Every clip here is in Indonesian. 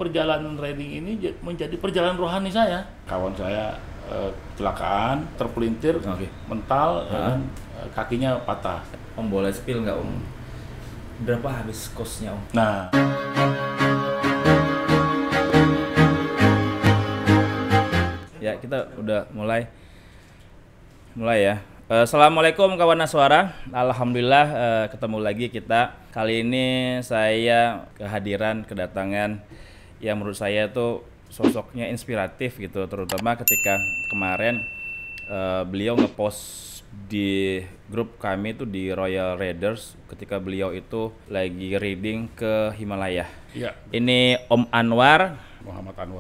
perjalanan riding ini menjadi perjalanan rohani saya. Kawan saya kecelakaan, terpelintir, mental, dan kakinya patah. Om boleh spill nggak Om? Berapa habis kosnya Om? Nah, ya kita udah mulai ya. Assalamualaikum kawan Naswara. Alhamdulillah ketemu lagi kita. Kali ini saya kedatangan yang menurut saya tuh sosoknya inspiratif gitu, terutama ketika kemarin beliau ngepost di grup kami tuh di Royal Raiders ketika beliau itu lagi riding ke Himalaya. iya. Ini Om Anwar,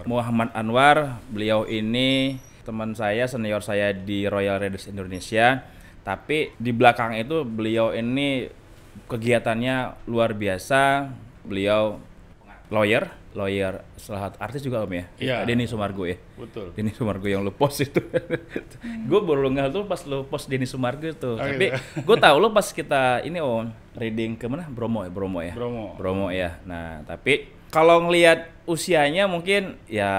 Muhammad Anwar. Beliau ini teman saya, senior saya di Royal Raiders Indonesia. Tapi di belakang itu beliau ini kegiatannya luar biasa. Beliau lawyer, salah satu artis juga Om ya? Iya. Denny Sumargo ya? Betul. Denny Sumargo yang lu post itu. Gue baru ngeh tuh pas lu post Denny Sumargo tuh. Tapi gue tahu lu pas kita ini Om, reading ke mana? Bromo ya? Bromo ya. Nah, tapi kalau ngelihat usianya mungkin ya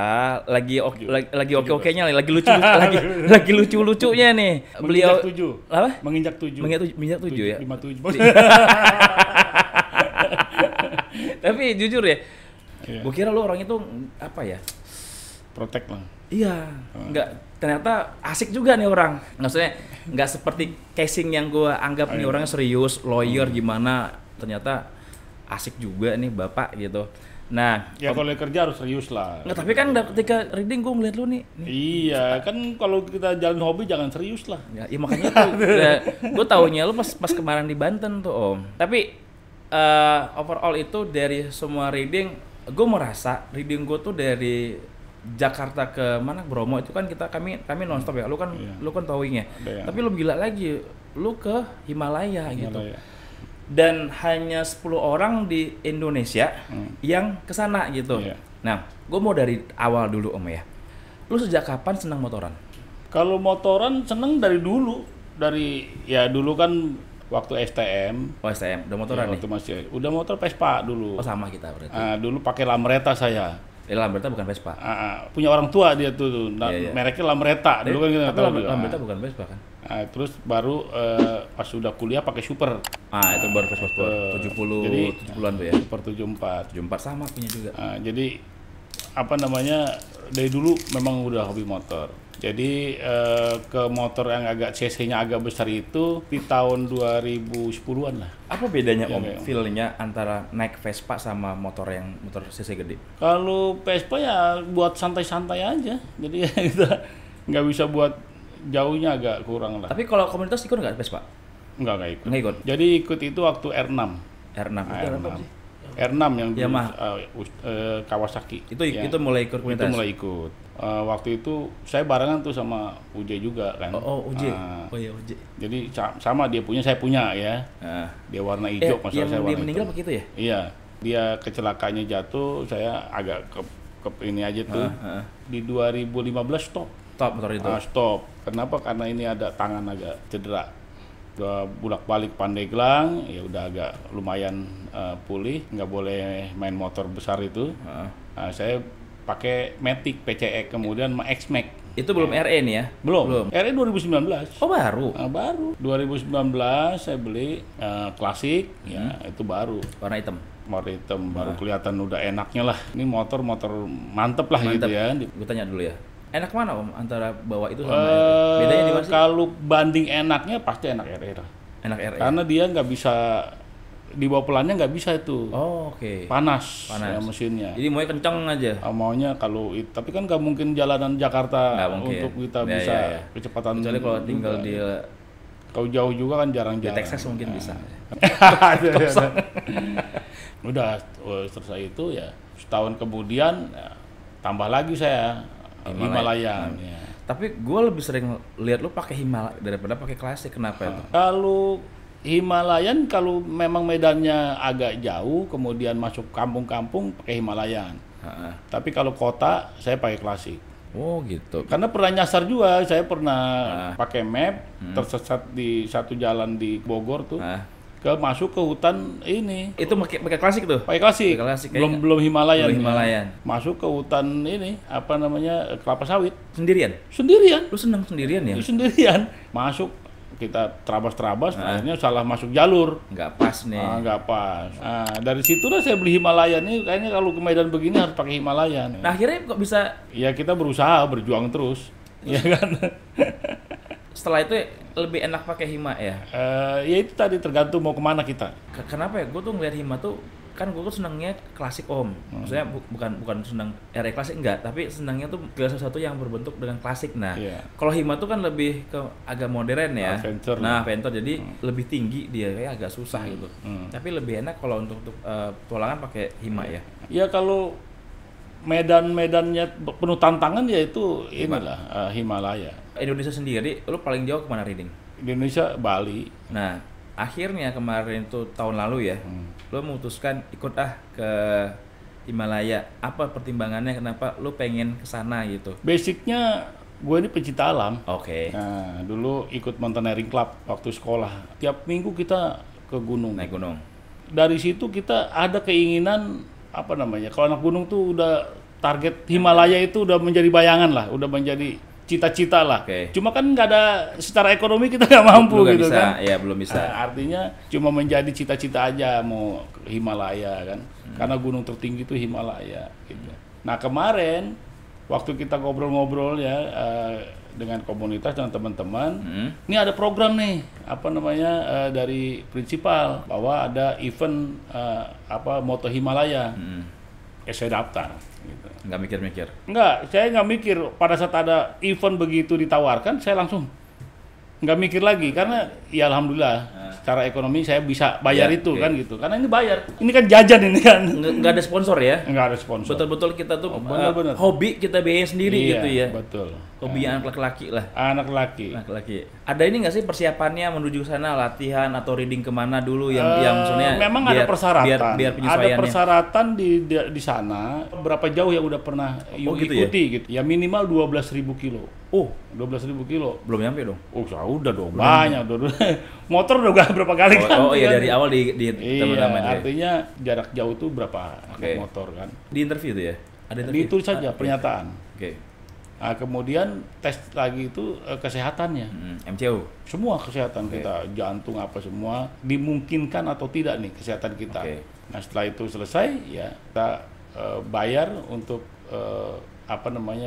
lagi oke-nya, lagi lucu-lucunya nih. Beliau Menginjak 7 ya. 57. Tapi jujur ya, gue kira lu orang itu apa ya? Protek lah. Iya, ternyata asik juga nih orang. Maksudnya nggak seperti casing yang gue anggap nih orangnya serius, lawyer gimana. Ternyata asik juga nih bapak gitu. Nah, ya kalau kerja harus serius lah. Nggak, tapi kan ketika reading gue ngeliat lu nih. Iya, kan kalau kita jalan hobi jangan serius lah. Ya makanya tuh, gue taunya lu pas kemarin di Banten tuh Om. Tapi overall itu dari semua reading, gue merasa reading gue tuh dari Jakarta ke mana Bromo itu kan kami nonstop ya. Lu kan towingnya. Tapi lu gila lagi, lu ke Himalaya gitu. Dan hanya 10 orang di Indonesia yang kesana gitu. Nah, gue mau dari awal dulu Om ya. Lu sejak kapan senang motoran? Kalau motoran seneng dari dulu. Dulu kan waktu STM. Oh STM, udah motoran nih? Udah motor Vespa dulu. Oh sama kita berarti. Dulu pakai Lambretta saya. Lambretta bukan Vespa? Punya orang tua dia tuh. Mereknya Lambretta. Dulu kan kita tapi Lambretta bukan Vespa kan? Terus baru pas sudah kuliah pakai Super. Itu baru Vespa Sport 70-an tuh ya? Super 74 sama punya juga. Jadi dari dulu memang udah hobi motor. Jadi ke motor yang agak cc-nya agak besar itu di tahun 2010-an lah. Apa bedanya Om, feel-nya antara naik Vespa sama motor cc gede? Kalau Vespa ya buat santai-santai aja. Jadi kita nggak bisa buat jauhnya, agak kurang lah. Tapi kalau komunitas ikut nggak Vespa? Nggak ikut. Jadi ikut itu waktu R6. R6 itu apa sih? R6 yang Kawasaki. Itu mulai ikut komunitas? Itu mulai ikut. Waktu itu saya barengan tuh sama UJ juga kan. UJ. UJ. Jadi sama dia punya, saya punya ya. Dia warna hijau, masalah saya warna hitam. Yang dia meninggal begitu ya? Iya. Dia kecelakaannya jatuh, saya agak ke ini aja tuh. Di 2015 stop motor itu. Stop. Kenapa? Karena ini ada tangan agak cedera. Udah bolak-balik Pandeglang, ya udah agak lumayan pulih, nggak boleh main motor besar itu. Saya pakai Matic PCX, kemudian X-Max. Itu belum RE nih ya? Belum. RE 2019. Oh baru? Baru. 2019 saya beli klasik, ya itu baru. Warna hitam? Warna hitam, baru kelihatan udah enaknya lah. Ini motor mantep lah gitu ya. Gue tanya dulu ya. Enak mana Om antara bawa itu sama RE? Bedanya di mana sih? Kalau banding enaknya pasti enak RE lah. Enak RE? Karena dia nggak bisa, di bawah pelannya nggak bisa itu. Oh oke. Panas. Ya, mesinnya. Jadi maunya kencang aja? Maunya tapi kan nggak mungkin jalanan Jakarta untuk kita bisa kecepatan. Kecuali kalau tinggal di... Kalau jauh juga kan jarang-jarang. Di Texas mungkin bisa. Udah selesai itu ya, setahun kemudian tambah lagi saya Himalaya. Ya. Tapi gue lebih sering lihat lu pakai Himalaya daripada pakai klasik. Kenapa itu? Kalau Himalayan, kalau memang medannya agak jauh, kemudian masuk kampung-kampung pakai Himalayan. Tapi kalau kota saya pakai klasik. Oh gitu. Karena pernah nyasar juga, saya pernah pakai map tersesat di satu jalan di Bogor tuh. masuk ke hutan ini. Itu pakai klasik tuh? Pakai klasik. Belum Himalayan. Belum Himalayan. Ya. Masuk ke hutan ini, apa namanya, kelapa sawit. Sendirian? Sendirian. Lu seneng sendirian ya? Sendirian. Masuk, kita terabas, akhirnya salah masuk jalur. Nggak pas nih. Nggak pas. Nah, dari situ lah saya beli Himalayan nih. Kayaknya kalau ke Medan begini harus pakai Himalayan. Nah akhirnya kok bisa? Ya kita berusaha, berjuang terus. Ya kan? Setelah itu lebih enak pakai Hima ya? Ya itu tadi tergantung mau kemana kita. Kenapa ya? Gue tuh ngeliat Hima tuh, kan gue tuh senangnya klasik Om. Maksudnya bukan senang era klasik enggak, tapi senangnya tuh sesuatu yang berbentuk dengan klasik. Nah, kalau Hima tuh kan lebih ke agak modern ya. Adventure. Nah, adventure jadi lebih tinggi dia, kayak agak susah gitu. Tapi lebih enak kalau untuk petualangan pakai Hima ya. Ya kalau medannya penuh tantangan ya itu inilah Himalaya. Indonesia sendiri, lu paling jauh kemana Riding? Indonesia, Bali. Nah, akhirnya kemarin tuh tahun lalu ya, lu memutuskan ikut ke Himalaya. Apa pertimbangannya kenapa lu pengen kesana gitu? Basicnya gue ini pencinta alam. Oke. Nah, dulu ikut mountaineering club waktu sekolah. Tiap minggu kita ke gunung. Naik gunung. Dari situ kita ada keinginan, apa namanya, kalau anak gunung tuh udah target Himalaya itu udah menjadi bayangan lah, udah menjadi cita-cita lah. Cuma kan nggak ada, secara ekonomi kita nggak mampu gitu bisa, kan. Ya belum bisa. Artinya cuma menjadi cita-cita aja mau ke Himalaya kan. Karena gunung tertinggi itu Himalaya gitu. Nah kemarin waktu kita ngobrol-ngobrol ya dengan komunitas dan teman-teman, ini ada program nih, apa namanya, dari prinsipal bahwa ada event Moto Himalaya. Saya daftar. Gitu. Nggak mikir-mikir? Nggak, saya nggak mikir. Pada saat ada event begitu ditawarkan, saya langsung nggak mikir lagi. Karena ya alhamdulillah, secara ekonomi saya bisa bayar itu kan gitu. Karena ini bayar. Ini kan jajan ini kan. Nggak ada sponsor ya? Nggak ada sponsor. Betul-betul kita tuh bener. hobi kita biayain sendiri gitu ya? Betul. Hobi anak laki-laki lah. Anak laki. Ada ini nggak sih persiapannya menuju sana, latihan atau reading kemana dulu yang maksudnya? Memang ada persyaratan. Biar ada persyaratan di sana. Berapa jauh yang udah pernah ikuti gitu. Ya minimal 12.000 kilo. 12.000 kilo. Belum nyampe dong? Udah dong. Banyak. Motor udah berapa kali kan? Iya, dari awal di artinya jarak jauh tuh berapa motor kan? Di interview tuh ya? Ada interview? Itu saja pernyataan. Oke. Nah, kemudian tes lagi itu kesehatannya. MCO. Semua kesehatan kita, jantung apa semua dimungkinkan atau tidak nih kesehatan kita. Nah, setelah itu selesai ya kita bayar untuk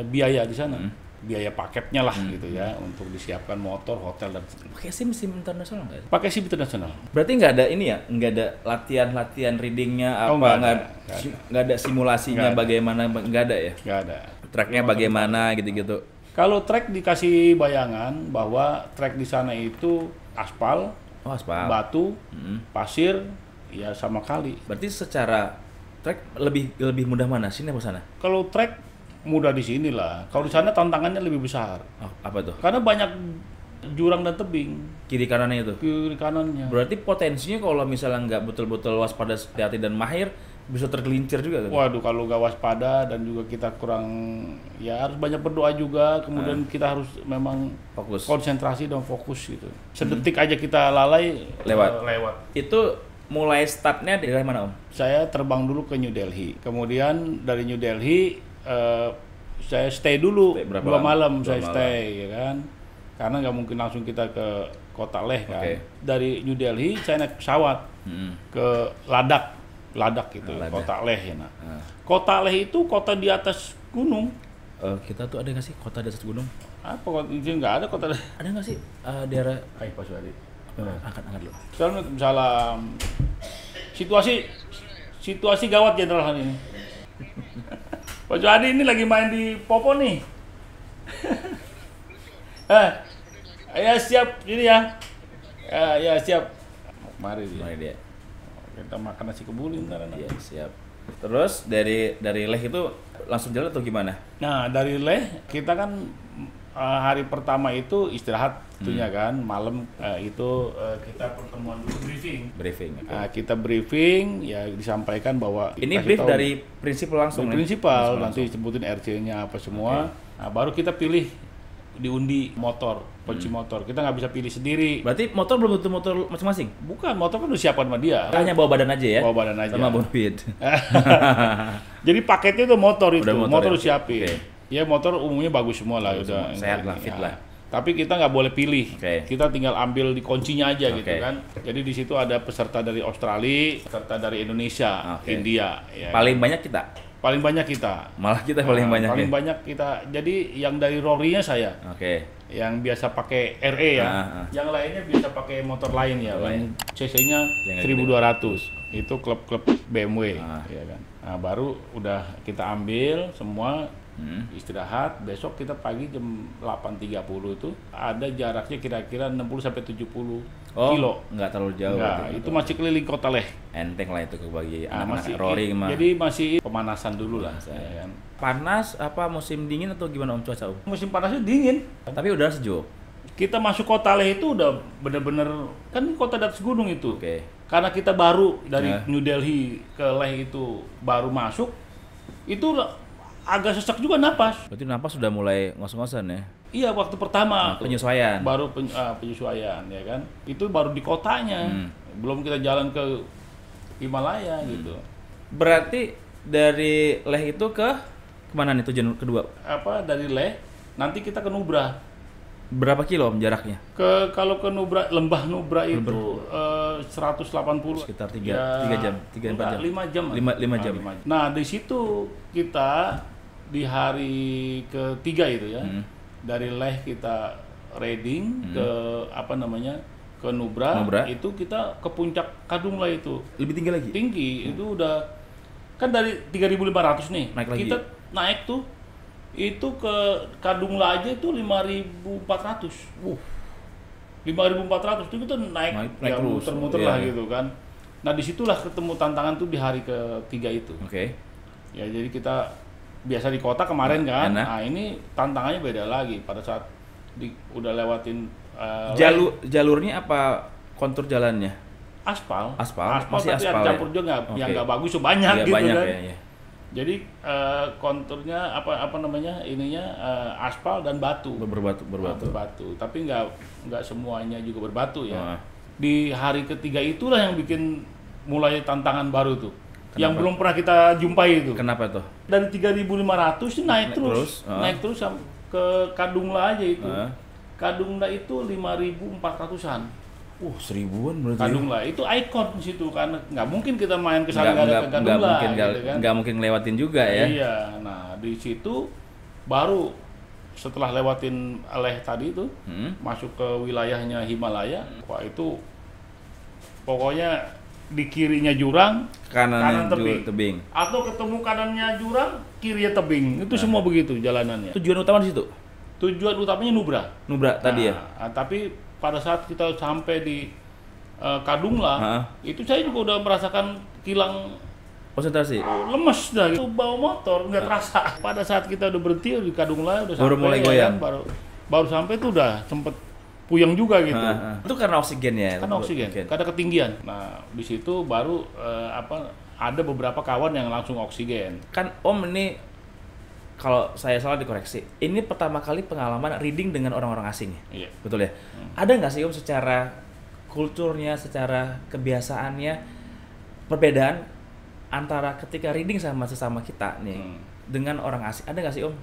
biaya di sana. Biaya paketnya lah gitu ya, untuk disiapkan motor, hotel dan pakai SIM internasional nggak? Pakai SIM internasional. Berarti nggak ada ini ya, nggak ada latihan readingnya nggak ada simulasinya bagaimana, nggak ada ya? Nggak ada. Tracknya bagaimana gitu-gitu? Kalau track dikasih bayangan bahwa track di sana itu aspal, batu, pasir, ya sama kali. Berarti secara track lebih mudah mana, sini apa sana? Kalau track mudah di sini lah. Kalau di sana tantangannya lebih besar. Apa tuh? Karena banyak jurang dan tebing. Kiri kanannya itu? Kiri kanannya. Berarti potensinya kalau misalnya nggak betul-betul waspada, hati-hati dan mahir, bisa tergelincir juga kan? Waduh, kalau nggak waspada dan juga kita kurang, ya harus banyak berdoa juga. Kemudian kita harus memang fokus, konsentrasi dan fokus gitu. Sedetik aja kita lalai, lewat. Itu mulai startnya dari mana Om? Saya terbang dulu ke New Delhi. Kemudian dari New Delhi saya stay dulu 2 malam saya stay ya kan, karena nggak mungkin langsung kita ke kota Leh kan. Dari New Delhi saya naik pesawat ke Ladakh gitu, kota Leh ya. Kota Leh itu kota di atas gunung. Kita tuh ada nggak sih kota di atas gunung? Apa kota itu? Nggak ada kota Leh. Ada nggak sih daerah? Pak Suhadi. Angkat dulu. Salam. Situasi gawat Jenderal hari ini. Pak Suhadi ini lagi main di Popo nih. Ya siap ini ya. Ya siap. Mari dia. Kita makan nasi kebuli ntar. Iya siap. Terus dari Leh itu langsung jalan atau gimana? Nah dari Leh kita kan hari pertama itu istirahat tentunya kan, malam itu kita pertemuan dulu briefing. Kita briefing ya, disampaikan bahwa ini brief dari prinsipal langsung. Prinsipal nanti sebutin RC-nya apa semua. Nah, baru kita pilih diundi motor, kunci motor. Kita nggak bisa pilih sendiri. Berarti motor belum tentu motor masing-masing? Bukan, motor kan udah siapkan sama dia. Hanya bawa badan aja ya? Bawa badan aja. Sama bonfit. Jadi paketnya itu motor itu, motor ya? siapin. Okay. Ya motor umumnya bagus semua lah, udah sehat lah, fit lah. Tapi kita nggak boleh pilih, kita tinggal ambil di kuncinya aja gitu kan. Jadi di situ ada peserta dari Australia, peserta dari Indonesia, India. Ya. Paling banyak kita? Paling banyak kita. Malah kita paling banyak. Paling banyak kita. Jadi yang dari Rory-nya saya. Yang biasa pakai RE ya. Yang lainnya bisa pakai motor lain ya. CC-nya 1200. Itu klub-klub BMW, ya kan. Nah, baru udah kita ambil semua. Istirahat, besok kita pagi jam 8.30 itu ada jaraknya kira-kira 60 sampai 70 kilo. Nggak terlalu jauh. Nggak, itu masih keliling kota Leh. Enteng lah itu bagi anak-anak Rory mah. Jadi masih pemanasan dulu lah. Ya kan. Panas apa musim dingin atau gimana cuaca Musim panasnya dingin. Tapi udara sejuk. Kita masuk kota Leh itu udah bener-bener, kan kota di atas gunung itu. Karena kita baru dari New Delhi ke Leh itu baru masuk, itu agak sesak juga napas. Berarti napas sudah mulai ngos-ngosan ya? Iya, waktu pertama. Penyesuaian. Baru penyesuaian, ya kan. Itu baru di kotanya. Belum kita jalan ke Himalaya gitu. Berarti dari Leh itu ke kemana nih tujuan kedua? Dari Leh, nanti kita ke Nubra. Berapa kilo jaraknya? Kalau ke Nubra, lembah Nubra itu 180. Sekitar 3 jam, 4 jam. 5 jam. 5 jam. Nah, di situ kita di hari ketiga itu ya. Dari Leh kita riding ke ke Nubra, itu kita ke puncak Kadungla itu. Lebih tinggi lagi? Tinggi, itu udah kan dari 3.500 nih. Naik lagi. Kita naik tuh itu ke Kadungla aja itu 5.400. 5.400 itu kita naik ya, terus, muter-muter lah gitu kan. Nah, disitulah ketemu tantangan tuh di hari ketiga itu. Ya, jadi kita biasa di kota kemarin kan. Nah, ini tantangannya beda lagi pada saat udah lewatin jalurnya apa kontur jalannya? Aspal. Masih tapi aspal, ada campur juga yang nggak bagus banyak gitu banyak, kan. Ya. Jadi konturnya aspal dan batu. Berbatu. Tapi nggak semuanya juga berbatu ya. Di hari ketiga itulah yang bikin mulai tantangan baru tuh. Kenapa? Yang belum pernah kita jumpai itu. Kenapa tuh? Dari 3.500 itu naik terus. Naik terus ke Kadungla aja itu. Kadungla itu 5.400-an. 1.000-an berarti. Kadungla itu ikon di situ karena nggak mungkin kita main ke sana nggak ada ke Kadungla. Nggak mungkin lewatin juga ya. Iya, nah di situ baru setelah lewatin Leh tadi itu masuk ke wilayahnya Himalaya. Wah, itu pokoknya di kirinya jurang, kanan tebing. Atau ketemu kanannya jurang, kirinya tebing. Itu semua begitu jalanannya. Tujuan utama di situ? Tujuan utamanya Nubra tadi ya. Tapi pada saat kita sampai di Kadungla, itu saya juga udah merasakan kilang konsentrasi. Lemes dah gitu. Bawa motor nggak terasa. Pada saat kita udah berhenti di Kadungla udah baru sampai mulai goyang. Ya, baru sampai tuh udah sempet puyeng juga gitu. Itu karena oksigen ya. Karena oksigen, karena ketinggian. Nah, di situ baru ada beberapa kawan yang langsung oksigen. Kan Om ini kalau saya salah dikoreksi. Ini pertama kali pengalaman reading dengan orang-orang asing. Iya. Betul ya? Ada nggak sih Om secara kulturnya, secara kebiasaannya perbedaan antara ketika reading sama sesama kita nih dengan orang asing? Ada nggak sih Om?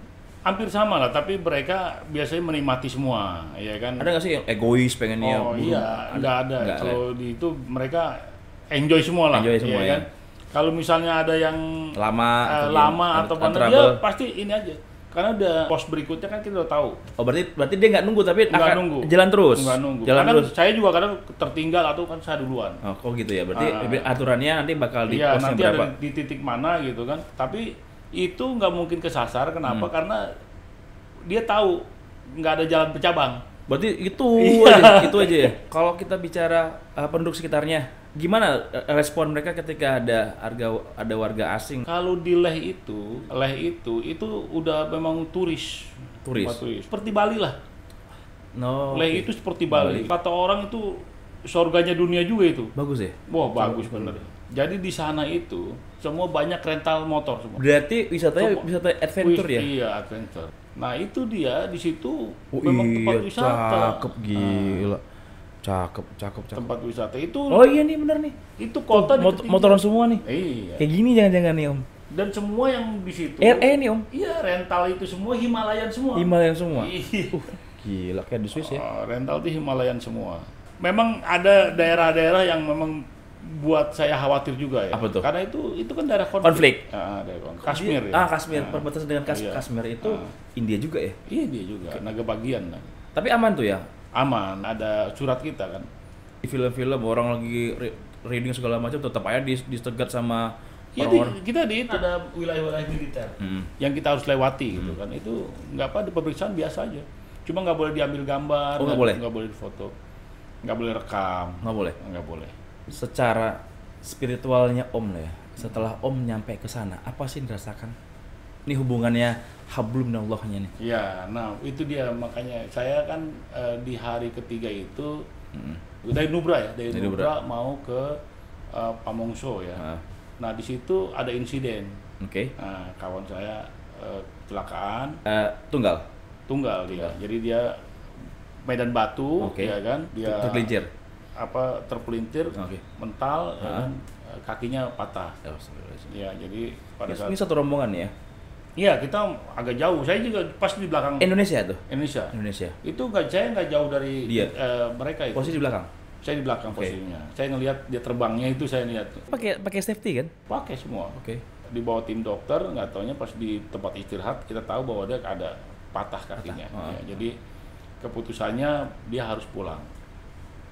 Hampir sama lah, tapi mereka biasanya menikmati semua, ya kan? Ada nggak sih yang egois pengennya? Iya, nggak ada. Kalau di itu mereka enjoy semua lah, ya kan? Kalau misalnya ada yang lama atau mana, dia pasti ini aja. Karena udah pos berikutnya kan kita udah tahu. Oh, berarti dia nggak nunggu tapi nggak nunggu. Jalan terus. Nggak nunggu. Jalan karena terus. Saya juga kadang tertinggal atau kan saya duluan. Oh, kok gitu ya. Berarti aturannya nanti bakal di posnya nanti berapa? Ada di titik mana gitu kan. Tapi itu nggak mungkin kesasar. Kenapa? Karena dia tahu nggak ada jalan bercabang. Berarti itu aja ya. Kalau kita bicara penduduk sekitarnya, gimana respon mereka ketika ada warga asing? Kalau di Leh itu udah memang turis. Seperti Bali lah. Leh itu seperti Bali. Kata orang itu surganya dunia juga itu. Bagus ya? Wah, bagus bener. Jadi di sana itu semua banyak rental motor semua. Berarti wisatanya wisata adventure ya? Iya, adventure. Nah, itu dia di situ Oh, memang iya, tempat wisata. cakep gila. Cakep. Tempat wisata itu. Oh iya nih bener nih. Itu kota di ketinggian. Motoran semua nih. Iya. Kayak gini jangan-jangan nih Om. Dan semua yang di situ. RE nih Om. Iya, rental itu semua Himalayan semua. Himalayan semua. Iya. Gila kayak di Swiss ya. Rental itu Himalayan semua. Memang ada daerah-daerah yang memang buat saya khawatir juga ya. Apa tuh? Karena itu kan daerah Konflik. Daerah Kashmir ya. Kashmir, perbatasan dengan Iya. Kashmir itu India juga ya. Iya, dia juga. Naga bagian. Tapi aman tuh ya. Aman, ada surat kita kan. Di film-film orang lagi reading segala macam tetap aja disegat sama Ya, kita di itu ada wilayah-wilayah militer yang kita harus lewati gitu kan. Itu nggak apa, di pemeriksaan biasa aja. Cuma nggak boleh diambil gambar, Oh, nggak boleh? nggak boleh difoto, nggak boleh rekam, nggak boleh. boleh. Secara spiritualnya Om lah ya. Setelah Om nyampe ke sana, apa sih yang dirasakan? Ini hubungannya hablum minallahnya nih. Ya, nah itu dia makanya saya kan di hari ketiga itu dari Nubra ya, dari Nubra mau ke Pamongso ya. Nah di situ ada insiden. Oke. Nah, kawan saya kecelakaan. Tunggal dia. Jadi dia medan batu, ya kan? Dia tergelincir. Terpelintir, mental, ya kan? Kakinya patah. Ya, jadi pada saat ini satu rombongan ya. Iya, kita agak jauh. Saya juga pas di belakang. Indonesia tuh. Indonesia. Itu saya nggak jauh dari mereka itu. Posisi di belakang. Saya di belakang posisinya. Saya ngelihat dia terbangnya itu saya lihat. Pakai safety kan? Pakai semua. Oke. Dibawa tim dokter, nggak taunya pas di tempat istirahat kita tahu bahwa dia ada patah kakinya. Ya, jadi keputusannya dia harus pulang.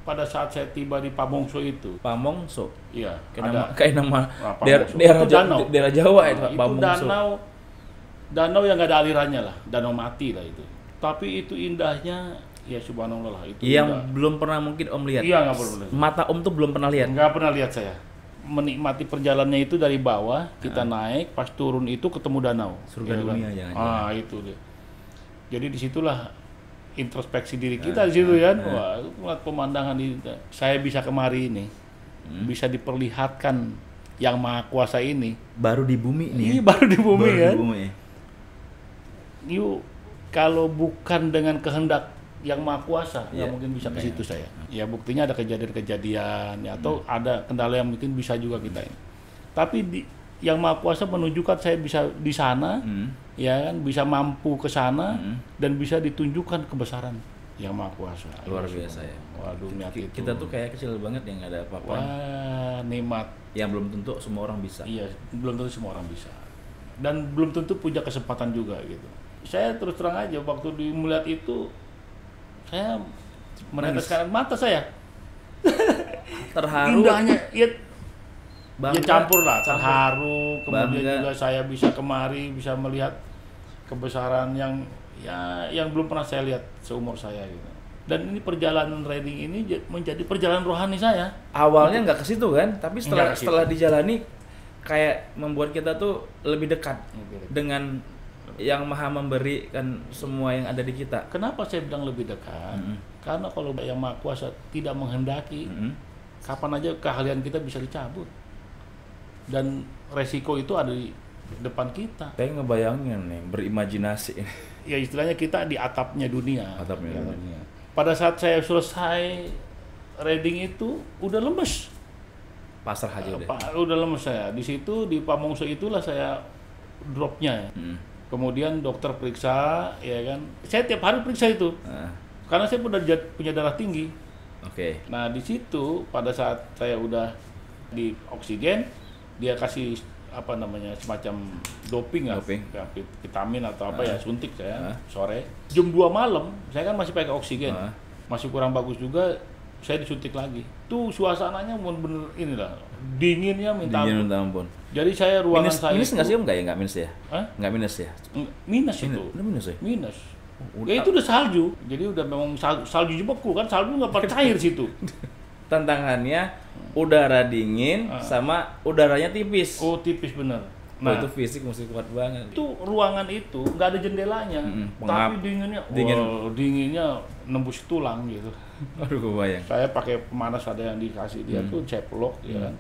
Pada saat saya tiba di Pamongso itu. Pamongso. Iya. Kayak nama daerah Jawa itu Pamongso. Itu danau yang nggak ada alirannya lah, danau mati lah itu. Tapi itu indahnya. Ya subhanallah lah itu. Yang belum pernah mungkin Om lihat. Iya, nggak pernah lihat. Mata Om tuh belum pernah lihat. Nggak pernah lihat saya. Menikmati perjalanannya itu dari bawah, kita naik, pas turun itu ketemu danau. Surga dunia jangan. Itu dia. Jadi disitulah introspeksi diri kita di situ kan. Wah, melihat pemandangan ini. Saya bisa kemari ini, bisa diperlihatkan yang Maha Kuasa ini. Baru di bumi nih. Iya, baru di bumi kan. Yuk, kalau bukan dengan kehendak yang Maha Kuasa, nggak mungkin bisa ke situ saya. Ya buktinya ada kejadian-kejadian ya, atau ada kendala yang mungkin bisa juga kita ini. Tapi yang Maha Kuasa menunjukkan saya bisa di sana, ya kan, bisa mampu ke sana dan bisa ditunjukkan kebesaran yang Maha Kuasa. Luar biasa ya. Waduh, kita tuh kayak kecil banget yang nggak ada apa-apa. Wah, nikmat. Yang belum tentu semua orang bisa. Iya, belum tentu semua orang bisa. Dan belum tentu punya kesempatan juga gitu. Saya terus terang aja waktu melihat itu, saya meneteskan mata saya. Terharu. Indahnya, ya bangga, campur lah, terharu. Kemudian bangga. juga saya bisa kemari, bisa melihat kebesaran yang belum pernah saya lihat seumur saya gitu. Dan ini perjalanan riding ini menjadi perjalanan rohani saya. Awalnya nggak ke situ kan, tapi setelah dijalani kayak membuat kita tuh lebih dekat dengan yang Maha memberikan semua yang ada di kita. Kenapa saya bilang lebih dekat? Karena kalau yang Maha Kuasa tidak menghendaki, kapan aja keahlian kita bisa dicabut. Dan resiko itu ada di depan kita. Saya ngebayangin nih, berimajinasi. Ya istilahnya kita di atapnya dunia. Atapnya dunia. Pada saat saya selesai riding itu udah lemes. Pasrah aja udah. Udah lemes saya. Di situ di Pamongso itulah saya dropnya. Kemudian dokter periksa, ya kan. Saya tiap hari periksa itu. Karena saya punya darah tinggi. Oke. Nah, di situ pada saat saya udah di oksigen, dia kasih semacam doping. Vitamin atau apa ya, suntik saya sore. Jam 2 malam, saya kan masih pakai oksigen. Masih kurang bagus juga, saya disuntik lagi. Tuh suasananya bener-bener inilah, dinginnya minta ampun. Jadi saya ruangan saya minus nggak sih Om? Nggak minus ya? Nggak minus ya? Minus itu. Udah minus ya? Minus. Ya itu udah salju. Jadi udah memang salju beku kan, salju nggak pada cair situ. Tantangannya udara dingin sama udaranya tipis. Oh, tipis bener. Nah, itu fisik mesti kuat banget. Itu ruangan itu nggak ada jendelanya, tapi dinginnya nembus tulang gitu. Aduh, kebayang. Saya pakai pemanas ada yang dikasih dia tuh ceplok, ya kan.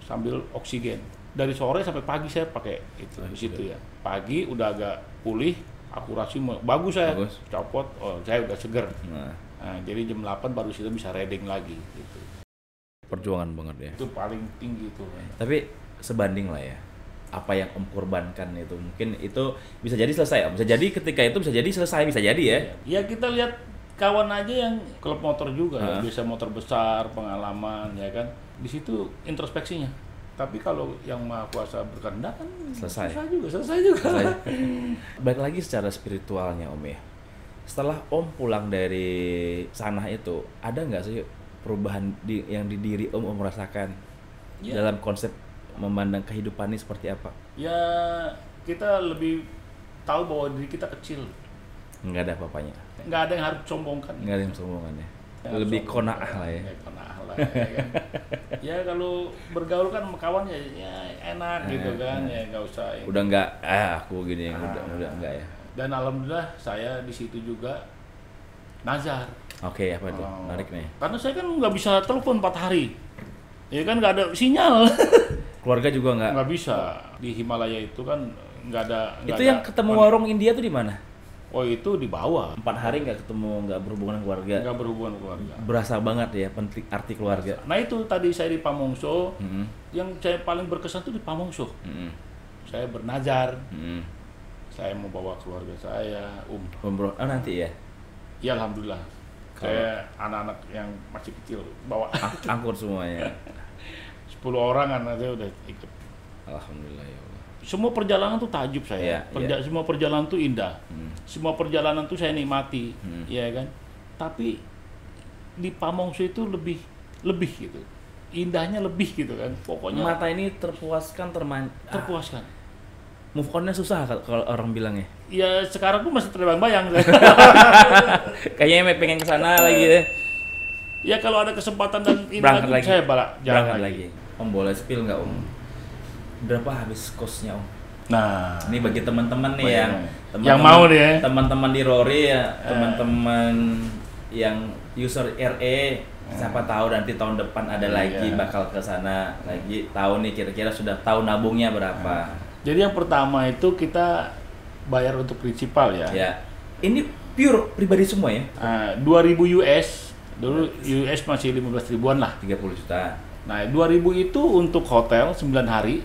sambil oksigen. Dari sore sampai pagi saya pakai itu di situ ya. Pagi udah agak pulih, akurasi bagus saya. Bagus. Copot, saya udah seger. Nah, jadi jam 8 baru kita bisa riding lagi gitu. Perjuangan banget ya. Itu paling tinggi tuh. Tapi sebanding lah ya. Apa yang Om korbankan itu mungkin itu bisa jadi selesai Om. Bisa jadi ketika itu bisa jadi selesai, bisa jadi ya. Ya kita lihat kawan aja yang klub motor juga ya, bisa motor besar, pengalaman ya kan. Di situ introspeksinya. Tapi kalau yang Maha Kuasa berkehendak kan selesai juga. Balik lagi secara spiritualnya Om ya. Setelah Om pulang dari sana itu, ada nggak sih perubahan yang di diri Om rasakan dalam konsep memandang kehidupan ini seperti apa? Ya kita lebih tahu bahwa diri kita kecil. Nggak ada apa-apanya. Nggak ada yang harus sombongkan. Nggak ada yang sombongan ya. Lebih qanaah lah ya. Qanaah lah ya kan. Ya kalau bergaul kan sama kawan ya enak gitu kan, ya nggak usah. Udah nggak aku gini udah enggak ya. Dan alhamdulillah saya di situ juga nazar. Oke, apa itu? Menarik nih. Karena saya kan nggak bisa telepon 4 hari. Ya kan nggak ada sinyal. Keluarga juga nggak bisa. Di Himalaya itu kan nggak ada. Itu yang ketemu warung India tuh di mana? Oh itu di bawah. 4 hari nggak ketemu, nggak berhubungan keluarga. Nggak berhubungan keluarga. Berasa banget ya penting arti keluarga. Nah itu tadi saya di Pamongso, yang saya paling berkesan tuh di Pamongso. Saya bernazar, saya mau bawa keluarga saya, Umroh nanti ya? Ya alhamdulillah. Saya anak-anak yang masih kecil bawa. Angkut semuanya. 10 orang anak saya udah ikut. Alhamdulillah ya Allah. Semua perjalanan tuh takjub saya. Semua perjalanan tuh indah. Semua perjalanan tuh saya nikmati, ya kan. Tapi di Pamongso itu lebih gitu. Indahnya lebih gitu kan. Pokoknya mata ini terpuaskan, terpuaskan. Move on-nya susah kalau orang bilang ya. Ya sekarang tuh masih terbayang-bayang saya. Kayaknya pengen ke sana lagi deh. Ya kalau ada kesempatan dan ini lagi. Saya berangkat lagi. Om boleh spill nggak Om? Berapa habis kosnya Om? Nah, ini bagi teman-teman nih yang mau nih, teman-teman di Rory ya, teman-teman yang user RE, siapa tahu nanti tahun depan ada lagi bakal ke sana lagi. Tahu nih kira-kira sudah tahu nabungnya berapa? Jadi yang pertama itu kita bayar untuk prinsipal ya. Ya. Ini pure pribadi semua ya? 2.000 US. Dulu US masih 15 ribuan lah. 30 juta. Nah, 2.000 itu untuk hotel 9 hari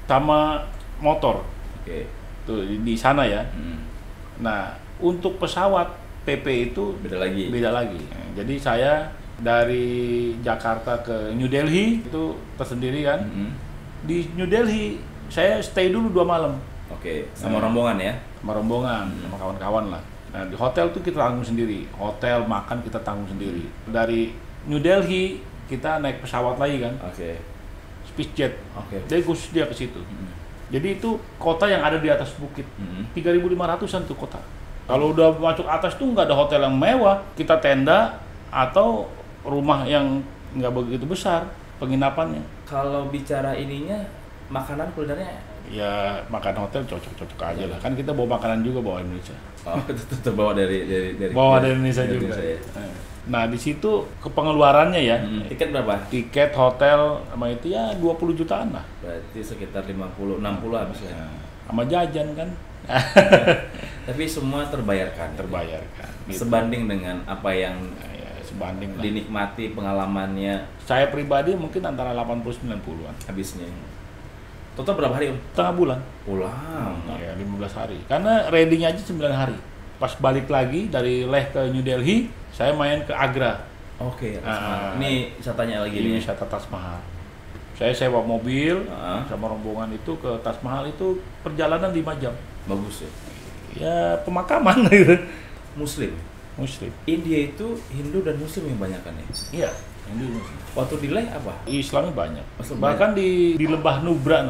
sama motor. Oke. Tuh di sana ya. Nah, untuk pesawat PP itu beda lagi. Jadi saya dari Jakarta ke New Delhi itu tersendiri kan. Di New Delhi saya stay dulu 2 malam. Oke, sama rombongan ya? Sama rombongan, sama kawan-kawan lah. Nah, di hotel tuh kita tanggung sendiri. Hotel, makan kita tanggung sendiri. Dari New Delhi kita naik pesawat lagi kan. Oke. SpiceJet. Jadi khusus dia ke situ. Jadi itu kota yang ada di atas bukit. 3.500-an tuh kota. Kalau udah masuk atas tuh nggak ada hotel yang mewah. Kita tenda atau rumah yang nggak begitu besar penginapannya. Kalau bicara ininya, makanan kulinernya? Ya makan hotel cocok-cocok aja lah. Kan kita bawa makanan juga bawa Indonesia. Oh, tetap bawa dari Indonesia juga. Ya. Nah di situ kepengeluarannya ya. Tiket berapa? Tiket hotel sama itu ya 20 jutaan lah. Berarti sekitar 50-60 habis ya. Sama jajan kan. Tapi semua terbayarkan. Gitu. Sebanding dengan apa yang sebanding lah. Dinikmati pengalamannya. Saya pribadi mungkin antara 80-90-an habisnya. Total berapa hari Om? Setengah bulan. Pulang. Ya 15 hari. Karena riding aja 9 hari. Pas balik lagi dari Leh ke New Delhi, saya main ke Agra. Oke. Ini wisatanya lagi nih. Wisata Taj Mahal. Saya sewa mobil sama rombongan itu ke Taj Mahal itu perjalanan 5 jam. Bagus ya. Ya pemakaman gitu. Muslim. India itu Hindu dan Muslim yang banyak kan ya? Iya. Hindu. Waktu di Leh apa? Islamnya banyak. Bahkan di Lembah Nubra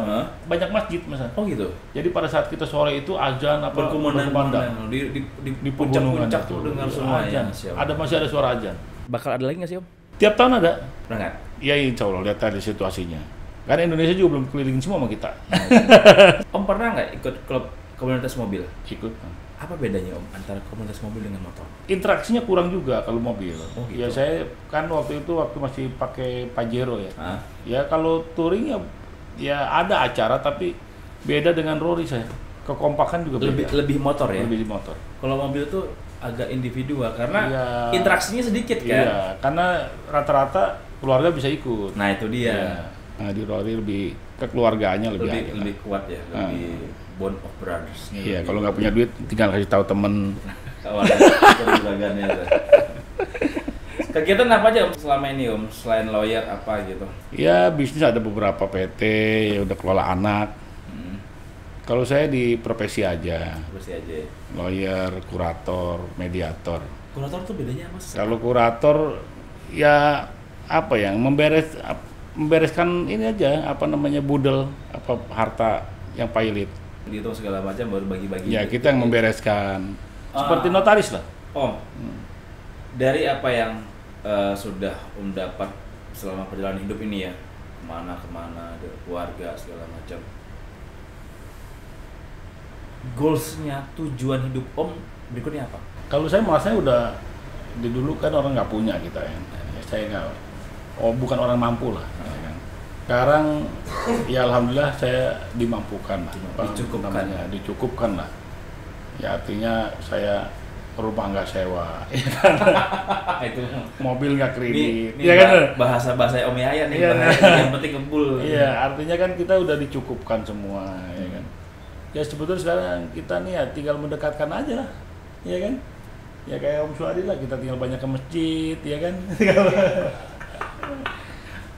banyak masjid masa. Oh gitu. Jadi pada saat kita sore itu azan apa berkumandang di puncak-puncak tuh dengar semua azan. Masih ada suara azan. Bakal ada lagi nggak sih Om? Tiap tahun ada. Berangkat? Iya insya Allah, lihat tadi situasinya. Karena Indonesia juga belum kelilingin semua sama kita. Om pernah nggak ikut klub komunitas mobil? Ikut. Apa bedanya Om antara komunitas mobil dengan motor? Interaksinya kurang juga kalau mobil. Oh, gitu. Ya saya kan waktu masih pakai Pajero ya. Ah. Ya kalau touring ya ada acara tapi beda dengan Rory saya. Kekompakan juga beda. Lebih motor ya. Lebih di motor. Kalau mobil tuh agak individual karena Iya. interaksinya sedikit kan. Iya, karena rata-rata keluarga bisa ikut. Nah itu dia. Iya. Nah di Rory lebih kekeluargaannya Lebih kuat ya, lebih bond of brothers. Iya, kalau nggak punya duit tinggal kasih tahu temen. Kawannya, juragannya. Kegiatan apa aja Om selama ini Om selain lawyer apa gitu? Ya bisnis ada beberapa PT, ya udah kelola anak. Kalau saya di profesi aja, Bersih aja. lawyer, kurator, mediator. Kurator tuh bedanya apa sih? Kalau kurator ya apa ya, membereskan ini aja, apa namanya budel, apa harta yang pailit. Dihitung segala macam baru bagi-bagi. Ya kita yang membereskan, seperti notaris lah. Om, dari apa yang sudah Om dapat selama perjalanan hidup ini ya, kemana-kemana, ada keluarga segala macam. Goalsnya, tujuan hidup Om berikutnya apa? Kalau saya merasa udah di dulu kan orang nggak punya kita ya. Saya nggak, bukan orang mampu lah. Ya kan. Sekarang ya alhamdulillah saya dimampukan lah. Dicukupkan lah. Ya artinya saya rumah nggak sewa, Itu mobil nggak kredit. ini Ya kan? bahasa Om Yaya nih, Iya. yang penting ngebul. Iya, artinya kan kita udah dicukupkan semua, ya kan. Ya sebetulnya sekarang kita nih ya tinggal mendekatkan aja lah, ya kan. Ya kayak Om Suadi lah, kita tinggal banyak ke masjid, ya kan.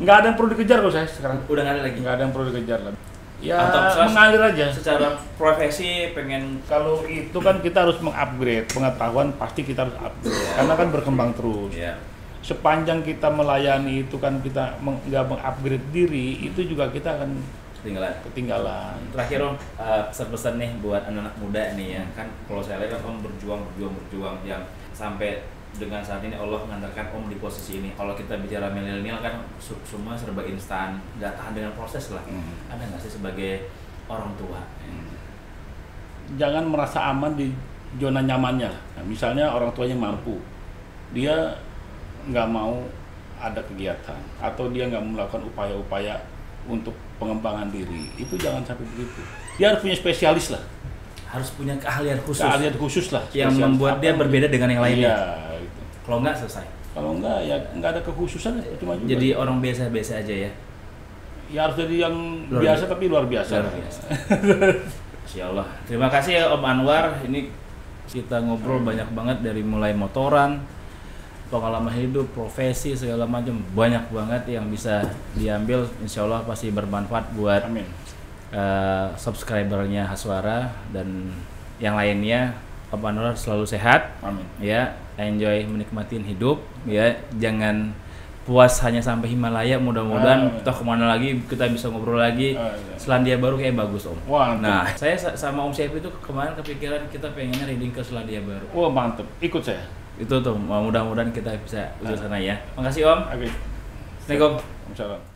Nggak ada yang perlu dikejar kalau saya sekarang. Udah nggak ada lagi. Nggak ada yang perlu dikejar lah. Ya Atau mengalir aja. Secara profesi pengen Kalau itu kan kita harus mengupgrade pengetahuan, pasti kita harus upgrade karena kan berkembang terus. ya. Sepanjang kita melayani itu kan kita nggak mengupgrade diri, itu juga kita akan ketinggalan. Terakhir Om, pesan-pesan nih buat anak-anak muda nih ya. Kan kalau saya lihat kan Om berjuang yang sampai dengan saat ini Allah mengantarkan Om di posisi ini. Kalau kita bicara milenial kan semua serba instan, nggak tahan dengan proses lah. Ada nggak sih sebagai orang tua? Jangan merasa aman di zona nyamannya. Nah, misalnya orang tuanya mampu, dia nggak mau ada kegiatan atau dia nggak melakukan upaya-upaya untuk pengembangan diri, itu jangan sampai begitu. Dia harus punya spesialis lah. Harus punya keahlian khusus. Keahlian khusus lah. Yang membuat dia berbeda dengan yang lainnya. Iya, gitu. Kalau nggak selesai. Kalau nggak ya nggak ada kekhususan, cuma juga. Jadi orang biasa-biasa aja ya. Ya harus jadi yang biasa tapi luar biasa. Luar biasa. Masya Allah. Terima kasih ya Om Anwar. Ini kita ngobrol banyak banget dari mulai motoran, pengalaman hidup, profesi segala macam, banyak banget yang bisa diambil. Insya Allah pasti bermanfaat buat subscribernya Haswara dan yang lainnya. Om Anwar selalu sehat. Amin. Ya, enjoy menikmatin hidup. Ya, jangan puas hanya sampai Himalaya. Mudah-mudahan toh kemana lagi kita bisa ngobrol lagi. Selandia Baru kayak bagus Om. Wah, nah, saya sama Om Syekh itu kemarin kepikiran kita pengennya reading ke Selandia Baru. Wah, mantep. Ikut saya. Itu tuh, mudah-mudahan kita bisa udah sana ya. Makasih Om. Oke. Assalamualaikum. Waalaikumsalam.